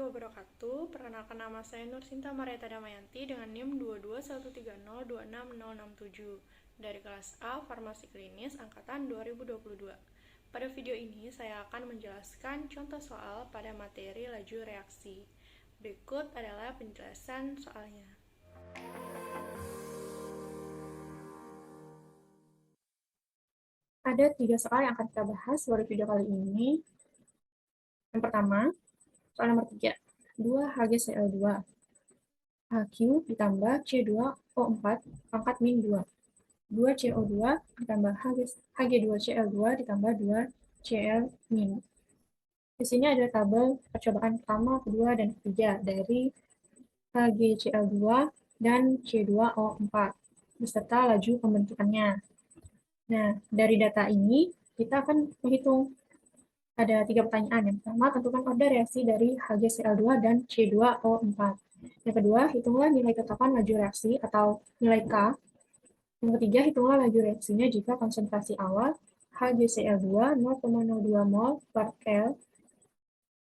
wabarakatuh. Perkenalkan nama saya Nur Sinta Marieta Damayanti dengan NIM 22130266067 dari kelas A Farmasi Klinis angkatan 2022. Pada video ini saya akan menjelaskan contoh soal pada materi laju reaksi. Berikut adalah penjelasan soalnya. Ada 3 soal yang akan kita bahas pada video kali ini. Yang pertama, soal nomor 3. 2 HgCl2 HQ ditambah C2O4 pangkat min 2. 2 CO2 ditambah Hg2Cl2 ditambah 2 Cl min. Di sini ada tabel percobaan pertama, kedua, dan ketiga dari HgCl2 dan C2O4 beserta laju pembentukannya. Nah, dari data ini kita akan menghitung. Ada 3 pertanyaan. Yang pertama, tentukan order reaksi dari HgCl2 dan C2O4. Yang kedua, hitunglah nilai tetapan laju reaksi atau nilai K. Yang ketiga, hitunglah laju reaksinya jika konsentrasi awal HgCl2 0,02 mol per L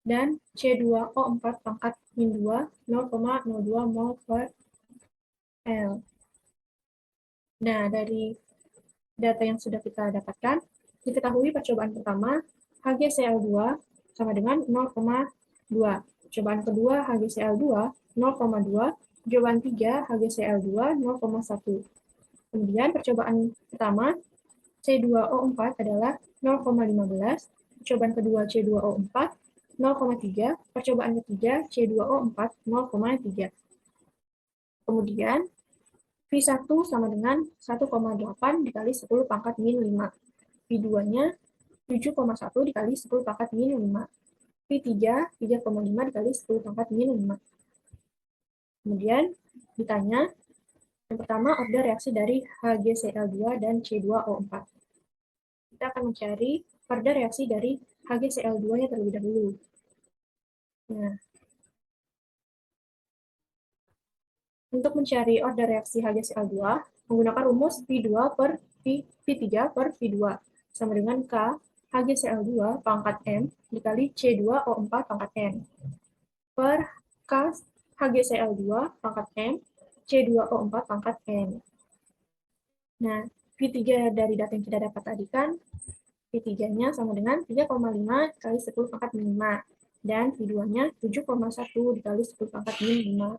dan C2O4 pangkat min 2 0,02 mol per L. Nah, dari data yang sudah kita dapatkan, diketahui percobaan pertama HgCl2 sama dengan 0,2. Percobaan kedua HgCl2 0,2. Percobaan 3 HgCl2 0,1. Kemudian percobaan pertama C2O4 adalah 0,15. Percobaan kedua C2O4 0,3. Percobaan ketiga C2O4 0,3. Kemudian V1 sama dengan 1,8 dikali 10 pangkat min 5. V2-nya 7,1 dikali 10 pangkat min 5. V3, 3,5 dikali 10 pangkat min 5. Kemudian ditanya, yang pertama order reaksi dari HgCl2 dan C2O4. Kita akan mencari order reaksi dari HgCl2-nya terlebih dahulu. Nah, untuk mencari order reaksi HgCl2, menggunakan rumus V2 per V3 per V2 sama dengan K HgCl2 pangkat M dikali C2O4 pangkat M per K HgCl2 pangkat M C2O4 pangkat M. Nah, V3 dari data yang kita dapat tadi kan, V3-nya sama dengan 3,5 kali 10 pangkat min 5, dan V2-nya 7,1 dikali 10 pangkat min 5.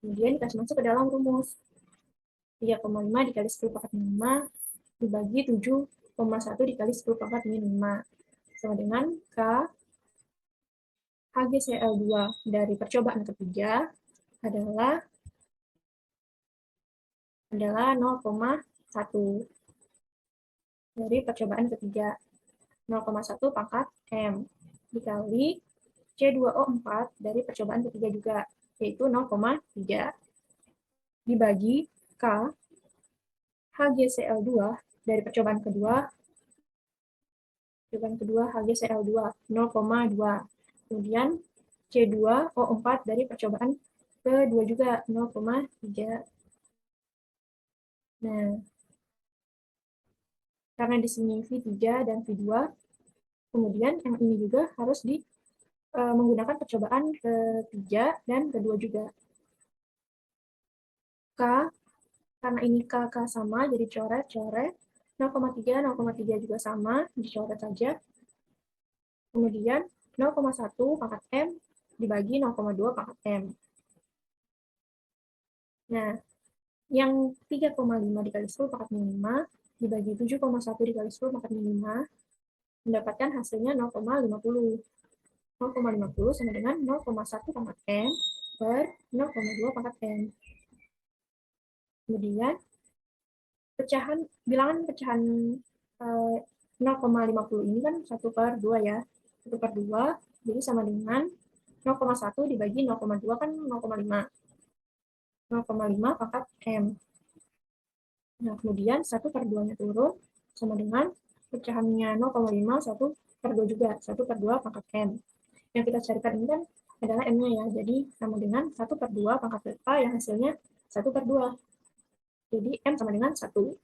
Kemudian kita masuk ke dalam rumus. 3,5 dikali 10 pangkat min 5 dibagi 7,1 dikali 10 pangkat min 5 sama dengan K HgCl2 dari percobaan ketiga adalah 0,1 dari percobaan ketiga. 0,1 pangkat M dikali C2O4 dari percobaan ketiga juga, yaitu 0,3 dibagi K HgCl2 dari percobaan kedua HgCl2 0,2. Kemudian C2O4 dari percobaan kedua juga 0,3. Nah, karena di sini V3 dan V2, kemudian yang ini juga harus menggunakan percobaan ketiga dan kedua juga. K, karena ini K sama, jadi coret. 0,3 juga sama, dicoret saja. Kemudian 0,1 pangkat M dibagi 0,2 pangkat M. Nah, yang 3,5 dikali 10 pangkat min 5 dibagi 7,1 dikali 10 pangkat min 5 mendapatkan hasilnya 0,50. 0,50 sama dengan 0,1 pangkat M per 0,2 pangkat M. Kemudian bilangan pecahan 0,50 ini kan 1 per 2 ya. 1 per 2, jadi sama dengan 0,1 dibagi 0,2 kan 0,5. 0,5 pangkat M. Nah, kemudian 1 per 2-nya turun, sama dengan pecahannya 0,5, 1 per 2 juga. 1 per 2 pangkat M. Yang kita carikan ini kan adalah M-nya ya, jadi sama dengan 1 per 2 pangkat delta yang hasilnya 1 per 2. Jadi M sama dengan 1.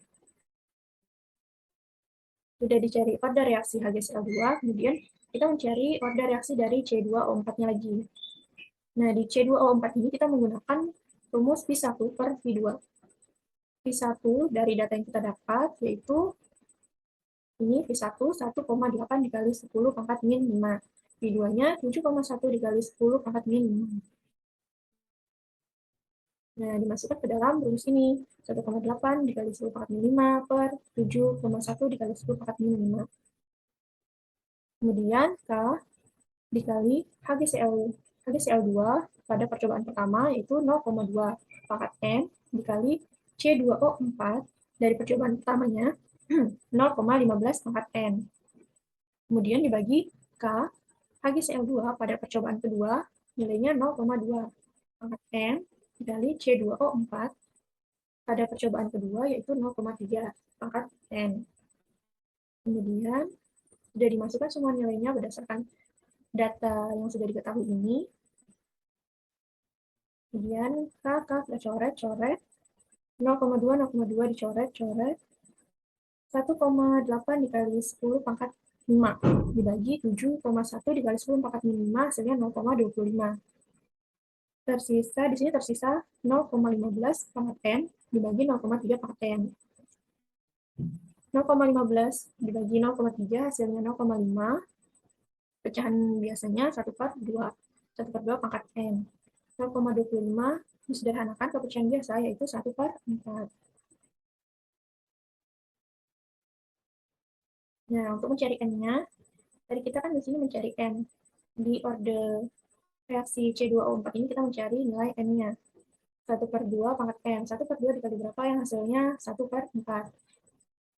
Sudah dicari order reaksi HgCl2, kemudian kita mencari order reaksi dari C2O4-nya lagi. Nah, di C2O4 ini kita menggunakan rumus Pi1 per Pi2. Pi1 dari data yang kita dapat, yaitu ini Pi1 1,8 dikali 10 pangkat min 5. Pi2-nya 7,1 dikali 10 pangkat min 5. Nah, dimasukkan ke dalam rumus ini. 1,8 dikali 10 pangkat min 5 per 7,1 dikali 10 pangkat min 5. Kemudian K dikali HgCl2 pada percobaan pertama, yaitu 0,2 pangkat M dikali C2O4 dari percobaan pertamanya 0,15 pangkat N. Kemudian dibagi K HgCl2 pada percobaan kedua, nilainya 0,2 pangkat N dikali C2O4 pada percobaan kedua, yaitu 0,3 pangkat N. Kemudian sudah dimasukkan semua nilainya berdasarkan data yang sudah diketahui ini. Kemudian K kita coret, 0,2 dicoret, 1,8 dikali 10 pangkat 5 dibagi 7,1 dikali 10 pangkat min 5 hasilnya 0,25. Tersisa, di sini tersisa 0,15 pangkat N dibagi 0,3 pangkat N. 0,15 dibagi 0,3 hasilnya 0,5. Pecahan biasanya 1 per 2. 1 per 2 pangkat N. 0,25 disederhanakan ke pecahan biasa, yaitu 1 per 4. Nah, untuk mencari N-nya, tadi kita kan di sini mencari N. Di orde reaksi C2O4 ini kita mencari nilai N-nya. 1 per 2 pangkat N. 1 per 2 dikali berapa yang hasilnya 1 per 4.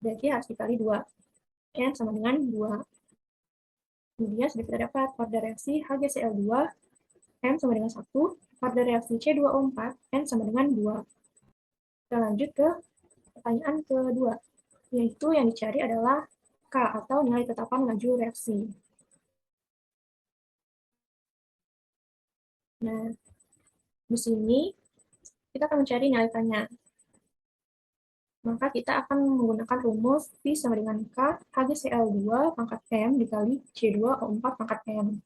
Berarti harus dikali 2. N sama dengan 2. Kemudian sudah kita dapat orde reaksi HgCl2 N sama dengan 1, orde reaksi C2O4 N sama dengan 2. Kita lanjut ke pertanyaan kedua, yaitu yang dicari adalah K atau nilai tetapan laju reaksi. Nah, di sini kita akan mencari nilai K-nya. Maka kita akan menggunakan rumus Pi sama dengan K HgCl2 pangkat M dikali C2O4 pangkat M.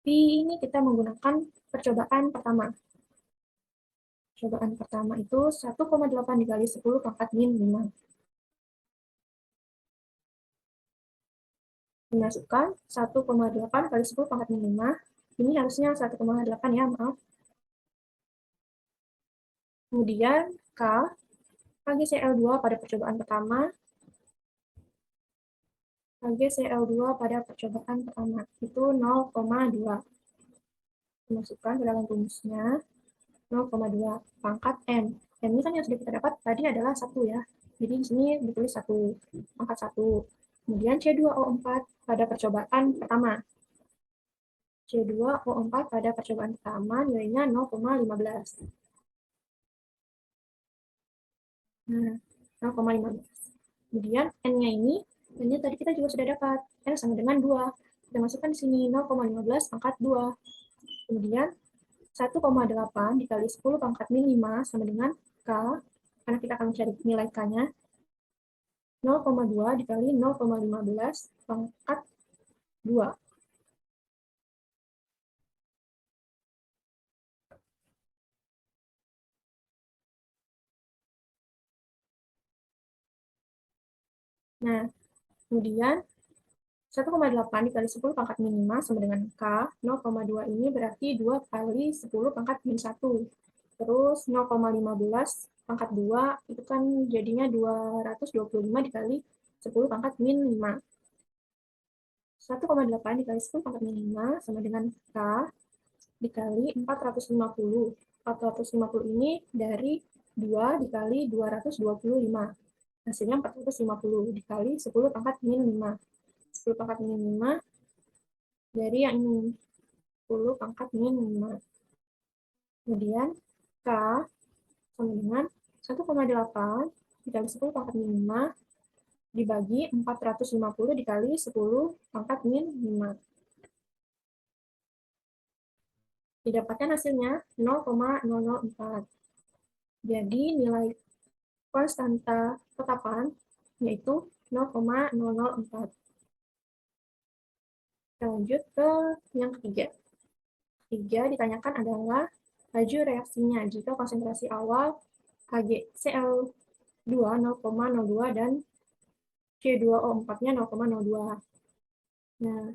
Pi ini kita menggunakan percobaan pertama. Percobaan pertama itu 1,8 dikali 10 pangkat min 5. Dimasukkan 1,8 kali 10 pangkat min 5. Ini harusnya 1,8 ya, maaf. Kemudian K HgCl2 pada percobaan pertama. HgCl2 pada percobaan pertama itu 0,2. Dimasukkan ke dalam rumusnya 0,2 pangkat M. M ini kan yang sudah kita dapat tadi adalah 1 ya. Jadi di sini ditulis 1, pangkat 1. Kemudian C2O4 pada percobaan pertama. C2O4 pada percobaan pertama nilainya 0,15. Nah, 0,15. Kemudian N-nya ini, N-nya tadi kita juga sudah dapat. N sama dengan 2. Kita masukkan di sini 0,15 pangkat 2. Kemudian 1,8 dikali 10 pangkat min 5 sama dengan K, karena kita akan mencari nilai K-nya, 0,2 dikali 0,15 pangkat 2. Nah, kemudian 1,8 dikali 10 pangkat min 5 sama dengan K, 0,2 ini berarti 2 kali 10 pangkat min 1. Terus 0,15 pangkat 2 itu kan jadinya 225 dikali 10 pangkat min 5. 1,8 dikali 10 pangkat min 5 sama dengan K dikali 450. 450 ini dari 2 dikali 225. Hasilnya 450 dikali 10 pangkat min 5. 10 pangkat min 5 dari yang ini. 10 pangkat min 5. Kemudian K sama dengan 1,8 dikali 10 pangkat min 5 dibagi 450 dikali 10 pangkat min 5. Didapatkan hasilnya 0,004. Jadi nilai konstanta tetapan yaitu 0,004. Kita lanjut ke yang ketiga. 3 ditanyakan adalah laju reaksinya jika konsentrasi awal HgCl2 0,02 dan C2O4-nya 0,02. Nah,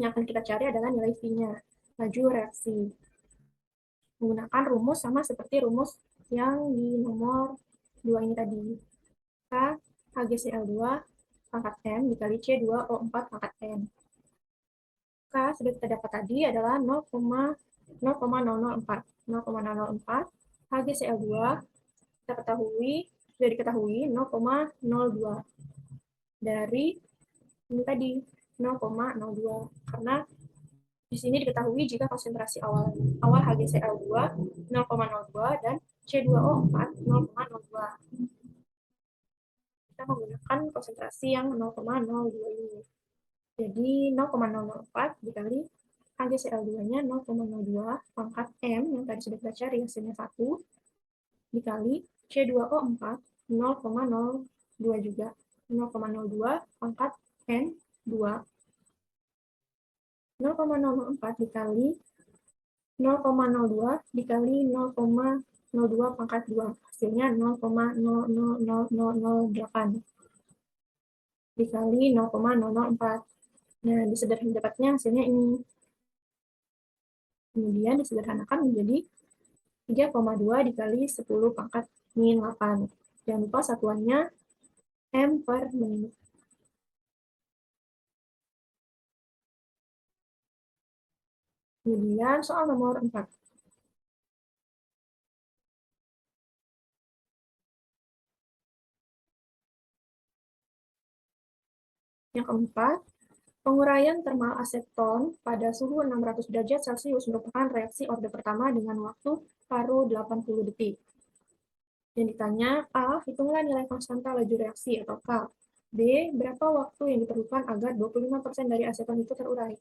yang akan kita cari adalah nilai V-nya, laju reaksi. Menggunakan rumus sama seperti rumus yang di nomor 2 ini tadi. K HgCl2 pangkat M dikali C2O4 pangkat M. K sudah kita dapat tadi adalah 0,004. 0,004 HgCl2 sudah diketahui 0,02 dari ini tadi 0,02 karena di sini diketahui jika konsentrasi awal HgCl2 0,02 dan C2O4 0,02. Kita menggunakan konsentrasi yang 0,02 ini. Jadi 0,004 dikali HgCl2-nya 0,02 pangkat M yang tadi sudah kita cari hasilnya 1 dikali C2O4 0,02 juga. 0,02 pangkat N 2. 0,004 dikali 0,02 dikali 0,02 pangkat 2. Hasilnya 0,00008 dikali 0,004. Nah, dapatnya hasilnya ini. Kemudian disederhanakan menjadi 3,2 dikali 10 pangkat min 8. Jangan lupa satuannya M per menit. Kemudian soal nomor 4. Yang keempat, penguraian termal aseton pada suhu 600 derajat Celcius merupakan reaksi orde pertama dengan waktu paruh 80 detik. Yang ditanya, A, hitunglah nilai konstanta laju reaksi atau K. B, berapa waktu yang diperlukan agar 25% dari aseton itu terurai.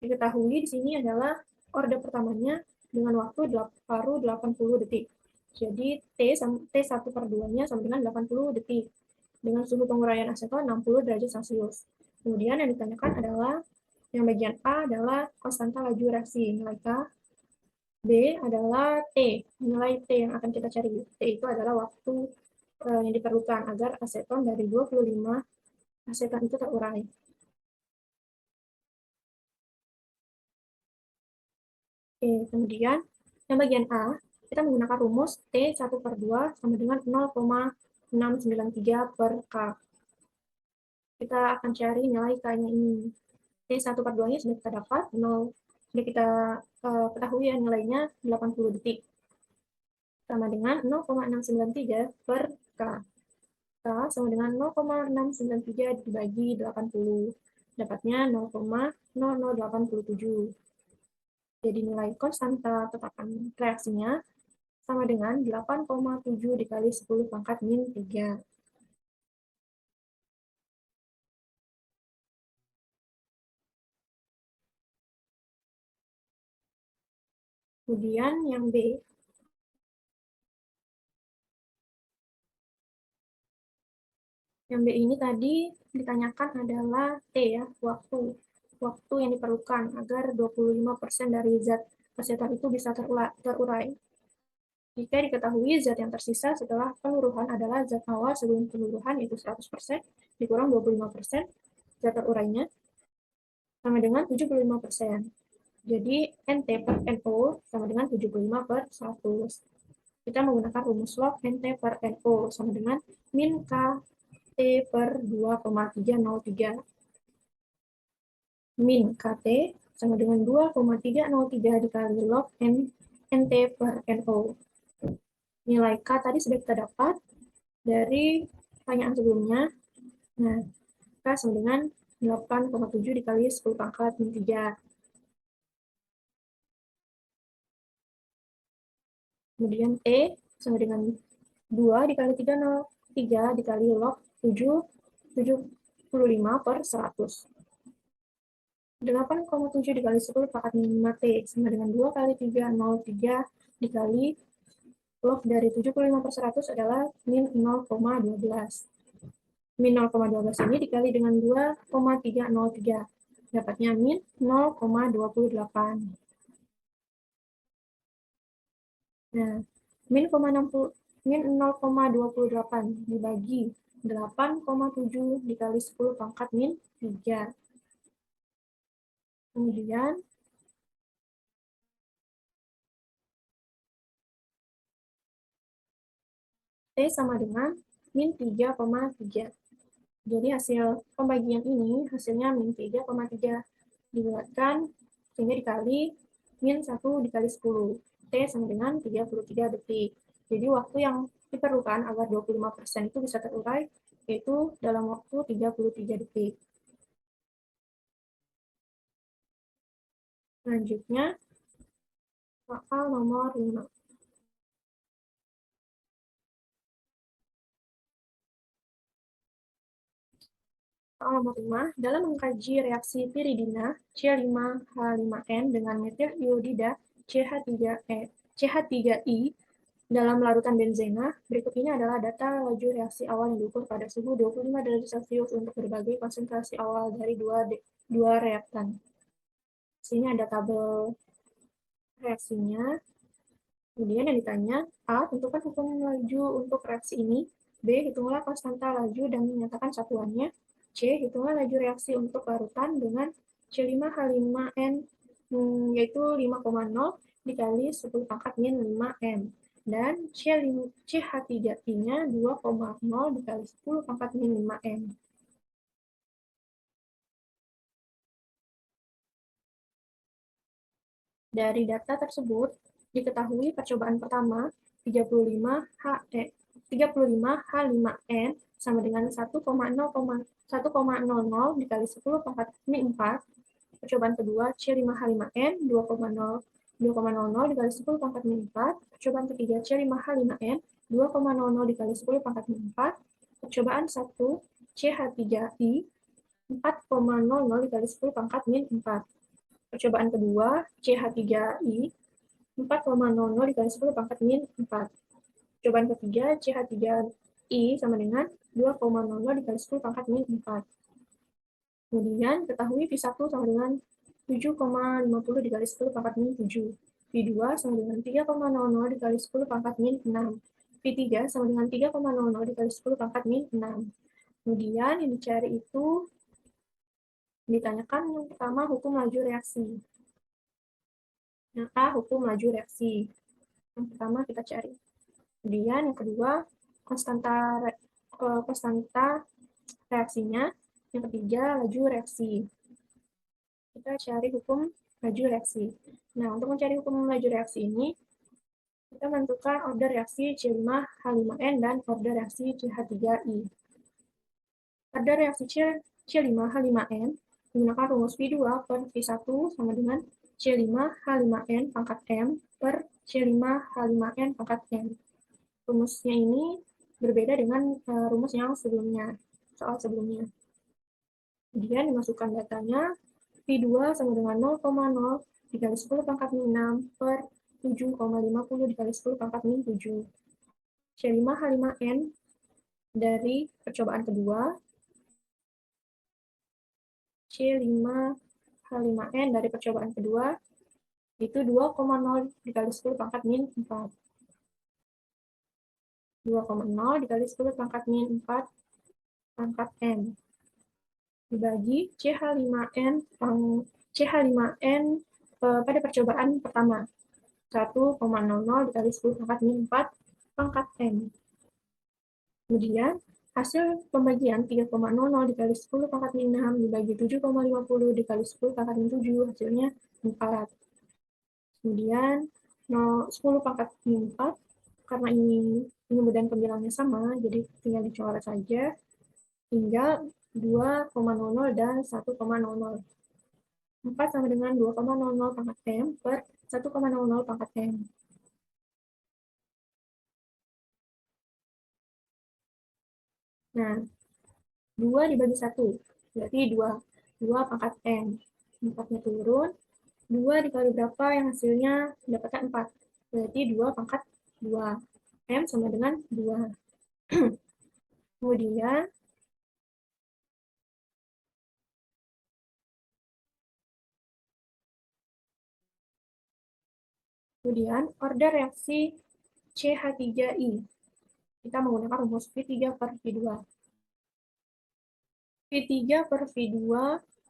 Diketahui di sini adalah orde pertamanya dengan waktu paruh 80 detik. Jadi T1 per 2-nya sama dengan 80 detik. Dengan suhu penguraian aseton 60 derajat Celcius. Kemudian yang ditanyakan adalah, yang bagian A adalah konstanta laju reaksi, nilai K. B adalah T, nilai T yang akan kita cari. T itu adalah waktu yang diperlukan agar aseton dari 25 aseton itu terurai. Oke, kemudian yang bagian A, kita menggunakan rumus T1 per 2 sama dengan 0,693 per K. Kita akan cari nilai K-nya ini. T1 per 2-nya sudah kita dapat, sudah kita ketahui ya nilainya 80 detik. Sama dengan 0,693 per K. K sama dengan 0,693 dibagi 80. Dapatnya 0,0087. Jadi nilai konstanta tetapan reaksinya sama dengan 8,7 dikali 10 pangkat min 3. Kemudian yang B. Yang B ini tadi ditanyakan adalah T ya, waktu. Waktu yang diperlukan agar 25% dari zat aseton itu bisa terurai. Jika diketahui zat yang tersisa setelah peluruhan adalah zat awal sebelum peluruhan, yaitu 100%, dikurang 25% zat terurainya, sama dengan 75%. Jadi, NT per NO sama dengan 75 per 100. Kita menggunakan rumus log NT per NO sama dengan min K T per 2,303. Min KT sama dengan 2,303 dikali log NT per NO. Nilai K tadi sudah kita dapat dari pertanyaan sebelumnya. Nah, K sama dengan 8,7 dikali 10 pangkat min 3. Kemudian T sama dengan 2 dikali 3 dikali log 75 per 100. 8,7 dikali 10 pangkat min 5T sama dengan 2 kali 303 dikali log dari 75 per 100 adalah min 0,12. min 0,12 ini dikali dengan 2,303. Dapatnya min 0,28. Nah, min 0,28 dibagi 8,7 dikali 10 pangkat min 3. Kemudian T sama dengan min 3,3. Jadi hasil pembagian ini hasilnya min 3,3 dibulatkan sehingga dikali min 1 dikali 10. T sama dengan 33 detik. Jadi waktu yang diperlukan agar 25% itu bisa terurai yaitu dalam waktu 33 detik. Selanjutnya, soal nomor 5. Soal nomor 5, dalam mengkaji reaksi piridina C5H5N dengan metil iodida CH3I dalam larutan benzena, berikut ini adalah data laju reaksi awal yang diukur pada suhu 25 derajat Celcius untuk berbagai konsentrasi awal dari dua reaktan. Sini ada tabel reaksinya. Kemudian yang ditanya, A. Tentukan hukum laju untuk reaksi ini. B. Hitunglah konstanta laju dan menyatakan satuannya. C. Hitunglah laju reaksi untuk larutan dengan C5H5N yaitu 5,0 dikali 10 pangkat min 5M. Dan CH3I-nya 2,0 dikali 10 pangkat min 5M. Dari data tersebut, diketahui percobaan pertama 35H5N sama dengan 1,00 dikali 10 pangkat min 4. Percobaan kedua C5H5N 2,00 dikali 10 pangkat min 4. Percobaan ketiga C5H5N 2,00 dikali 10 pangkat min 4. Percobaan 1 CH3I 4,00 dikali 10 pangkat min 4. Percobaan kedua, CH3I 4,00 dikali 10 pangkat min 4. Percobaan ketiga, CH3I sama dengan 2,00 dikali 10 pangkat min 4. Kemudian, ketahui V1 sama dengan 7,50 dikali 10 pangkat min 7. V2 sama dengan 3,00 dikali 10 pangkat min 6. V3 sama dengan 3,00 dikali 10 pangkat min 6. Kemudian, yang dicari itu ditanyakan yang pertama hukum laju reaksi. Yang A, hukum laju reaksi. Yang pertama kita cari. Kemudian yang kedua, konstanta reaksinya. Yang ketiga, laju reaksi. Kita cari hukum laju reaksi. Nah, untuk mencari hukum laju reaksi ini, kita menentukan order reaksi C5H5N dan order reaksi CH3I. Order reaksi C5H5N menggunakan rumus V2 per V1 sama dengan C5H5N pangkat M per C5H5N pangkat M. Rumusnya ini berbeda dengan rumus yang sebelumnya, soal sebelumnya. Kemudian dimasukkan datanya, V2 sama dengan 0,0 dikali 10 pangkat min 6 per 7,50 dikali 10 pangkat min 7. C5H5N dari percobaan kedua, C5H5N dari percobaan kedua itu 2,0 dikali 10 pangkat min 4. 2,0 dikali 10 pangkat min 4 pangkat M. Dibagi CH5N pada percobaan pertama. 1,00 dikali 10 pangkat min 4 pangkat M. Kemudian, hasil pembagian 3,00 dikali 10 pangkat min 6 dibagi 7,50 dikali 10 pangkat min 7, hasilnya 4. Kemudian, 10 pangkat min 4, karena ini kemudian pembilangnya sama, jadi tinggal dicoret saja, tinggal 2,00 dan 1,00. 4 sama dengan 2,00 pangkat M per 1,00 pangkat M. Nah, 2 dibagi 1, berarti 2. 2 pangkat M. 4-nya turun. 2 dikali berapa yang hasilnya mendapatkan 4. Berarti 2 pangkat 2. M sama dengan 2. Kemudian, Kemudian, order reaksi CH3I. Kita menggunakan rumus V3 per V2. V3 per V2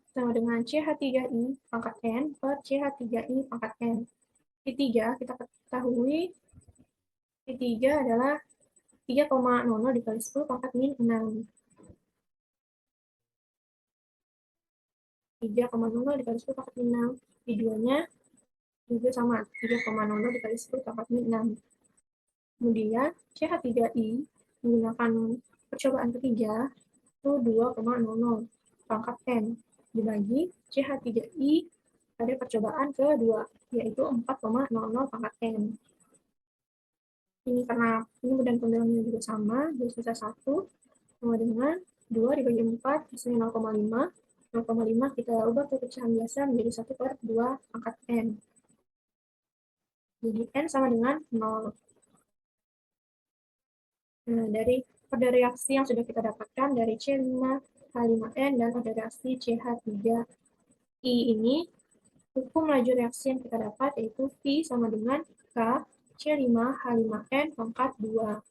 sama dengan CH3I pangkat N per CH3I pangkat N. V3 kita ketahui V3 adalah 3,00 dikali 10 pangkat min 6. 3,00 dikali 10 pangkat min 6. V2-nya juga sama, 3,00 dikali 10 pangkat min 6. Kemudian CH3I menggunakan percobaan ketiga itu 2,00 pangkat N dibagi CH3I pada percobaan kedua, yaitu 4,00 pangkat N. Ini karena penyebut dan pembedaannya juga sama, jadi sisa 1 sama dengan 2 dibagi 4, hasilnya 0,5. 0,5 kita ubah ke pecahan biasa menjadi 1 per 2 pangkat N. Jadi N sama dengan 0. Nah, dari pada reaksi yang sudah kita dapatkan dari C5H5N dan pada reaksi CH3I ini, hukum laju reaksi yang kita dapat yaitu V sama dengan K C5H5N pangkat 2.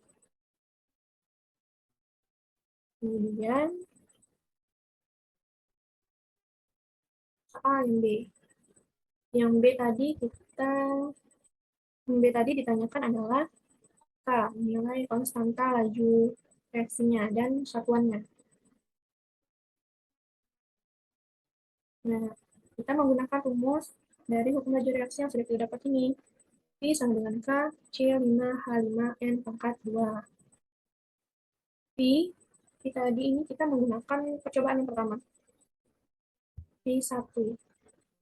Kemudian soal yang B. Yang B tadi ditanyakan adalah K, nilai konstanta laju reaksinya dan satuannya. Nah, kita menggunakan rumus dari hukum laju reaksi yang sudah kita dapat ini. V sama dengan K C5H5N pangkat 2. V tadi ini kita menggunakan percobaan yang pertama. V1.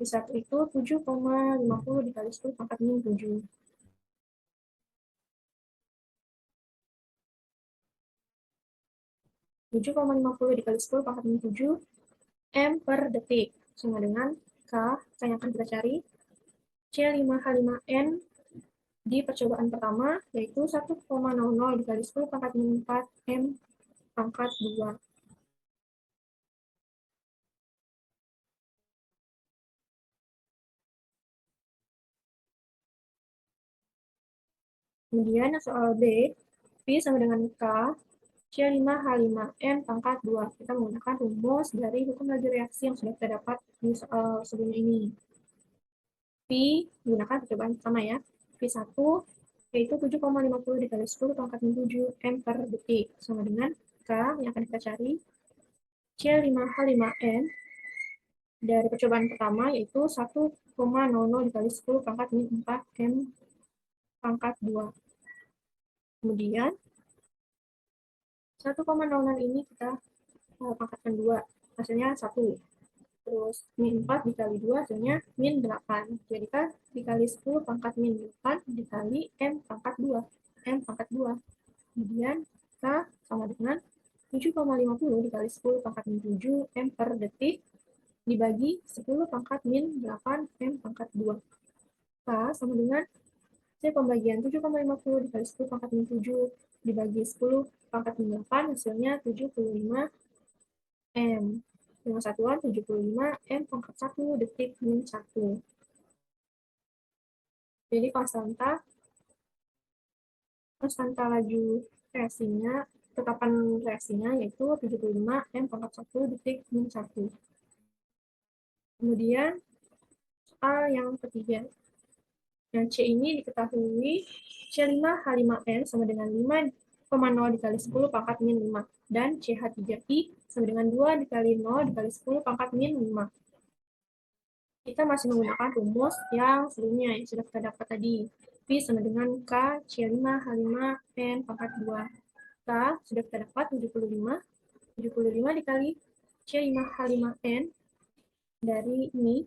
V1 itu 7,50 dikali 10 pangkat min 7. 7,50 dikali 10 pangkat min 7 M per detik. Sama dengan K yang akan kita cari. C5H5N di percobaan pertama, yaitu 1,00 dikali 10 pangkat min 4 M pangkat 2. Kemudian soal B, V sama dengan K, C5H5N pangkat 2. Kita menggunakan rumus dari hukum laju reaksi yang sudah kita dapat di soal sebelumnya ini. V menggunakan percobaan pertama ya. V1 yaitu 7,50 dikali 10 pangkat min 7 M per detik. Sama dengan K yang akan kita cari. C5H5N dari percobaan pertama yaitu 1,00 dikali 10 pangkat min 4 M pangkat 2. Kemudian 1,00 ini kita pangkatkan 2, hasilnya 1. Terus min 4 dikali 2 hasilnya min 8. Jadi kan dikali 10 pangkat min 8 dikali M pangkat 2. M pangkat 2. Kemudian K sama dengan 7,50 dikali 10 pangkat min 7 M per detik dibagi 10 pangkat min 8 M pangkat 2. K sama dengan C pembagian 7,50 dikali 10 pangkat min 7 dibagi 10 pangkat min 8 hasilnya 75 M. Dengan satuan 75 M pangkat 1 detik min 1. Jadi konstanta laju reaksinya, tetapan reaksinya yaitu 75 M pangkat 1 detik min 1. Kemudian soal yang ketiga. Yang C ini diketahui C5H5N sama dengan 5,0 dikali 10 pangkat min 5. Dan CH3I sama dengan 2 dikali 0 dikali 10 pangkat min 5. Kita masih menggunakan rumus yang sebelumnya yang sudah kita dapat tadi. V sama dengan K C5H5N pangkat 2. K sudah kita dapat 75. 75 dikali C5H5N dari ini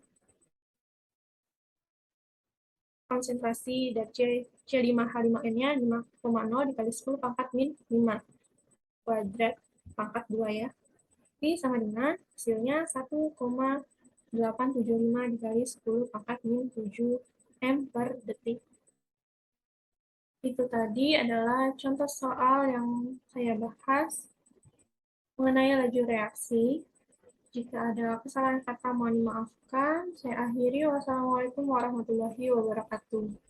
konsentrasi dari C5H5N-nya 5,0 dikali 10 pangkat min 5 kuadrat pangkat 2 ya. V sama dengan hasilnya 1,875 dikali 10 pangkat min 7 M per detik. Itu tadi adalah contoh soal yang saya bahas mengenai laju reaksi. Jika ada kesalahan kata mohon dimaafkan. Saya akhiri. Wassalamualaikum warahmatullahi wabarakatuh.